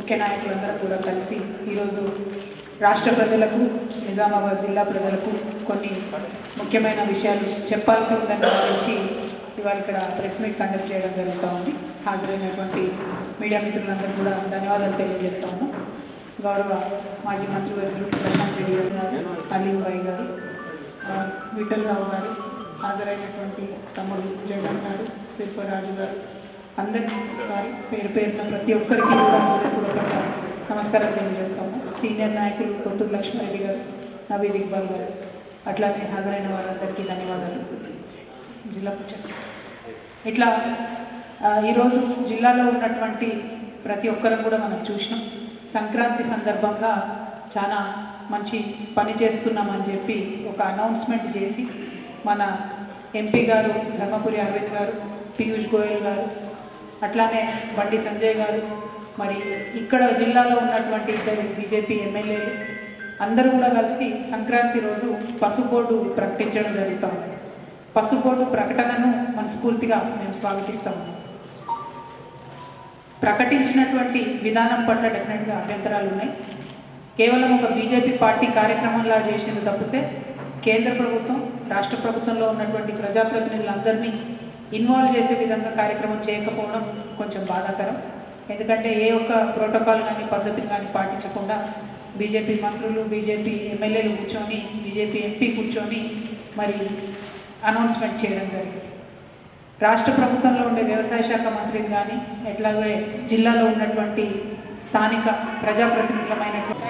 ముఖ్య నాయకులందరూ కూడా కలిసి ఈరోజు రాష్ట్ర ప్రజలకు, నిజామాబాద్ జిల్లా ప్రజలకు కొన్ని ముఖ్యమైన విషయాలు చెప్పాల్సి ఉందని భావించి ఇవాళ ఇక్కడ ప్రెస్ మీట్ కండక్ట్ చేయడం జరుగుతూ ఉంది. హాజరైనటువంటి మీడియా మిత్రులందరూ కూడా ధన్యవాదాలు తెలియజేస్తా ఉన్నాం. గౌరవ మాజీ మంత్రివర్యులు ప్రశాంత్ రెడ్డి గారు, అలీబాయి గారు, విఠలరావు గారు, హాజరైనటువంటి తమ్ముడు జగన్ గారు, శిల్పరాజు గారు, అందరికీ ఒకసారి పేరు పేరున ప్రతి ఒక్కరికి కూడా హృదయపూర్వక నమస్కారం తెలియజేస్తాము. సీనియర్ నాయకులు కొత్తూరు లక్ష్మారెడ్డి గారు, నవీద్ ఇక్బాల్ గారు, అట్లానే హాజరైన వారందరికీ ధన్యవాదాలు. జిల్లా ఇట్లా ఈరోజు జిల్లాలో ఉన్నటువంటి ప్రతి ఒక్కరం కూడా మనం చూసినాం. సంక్రాంతి సందర్భంగా చాలా మంచి పని చేస్తున్నామని చెప్పి ఒక అనౌన్స్మెంట్ చేసి మన ఎంపీ గారు ధర్మపురి అరవింద్ గారు, పీయూష్ గోయల్ గారు, అట్లానే బండి సంజయ్ గారు, మరి ఇక్కడ జిల్లాలో ఉన్నటువంటి ఇద్దరు బీజేపీ ఎమ్మెల్యేలు అందరూ కూడా కలిసి సంక్రాంతి రోజు పసుపు బోర్డు ప్రకటించడం జరుగుతుంది. పసుపు బోర్డు ప్రకటనను మనస్ఫూర్తిగా మేము స్వాగతిస్తాము. ప్రకటించినటువంటి విధానం పట్ల డెఫినెట్గా అభ్యంతరాలు ఉన్నాయి. కేవలం ఒక బీజేపీ పార్టీ కార్యక్రమంలా చేసింది తప్పితే కేంద్ర ప్రభుత్వం, రాష్ట్ర ప్రభుత్వంలో ఉన్నటువంటి ప్రజాప్రతినిధులందరినీ ఇన్వాల్వ్ చేసే విధంగా కార్యక్రమం చేయకపోవడం కొంచెం బాధాకరం. ఎందుకంటే ఏ ఒక్క ప్రోటోకాల్ కానీ పద్ధతిని కానీ పాటించకుండా బీజేపీ మంత్రులు, బీజేపీ ఎమ్మెల్యేలు కూర్చొని, బీజేపీ ఎంపీ కూర్చొని మరి అనౌన్స్మెంట్ చేయడం జరిగింది. రాష్ట్ర ప్రభుత్వంలో ఉండే వ్యవసాయ శాఖ మంత్రిని కానీ, ఎట్లాగే జిల్లాలో ఉన్నటువంటి స్థానిక ప్రజాప్రతినిధులమైనటువంటి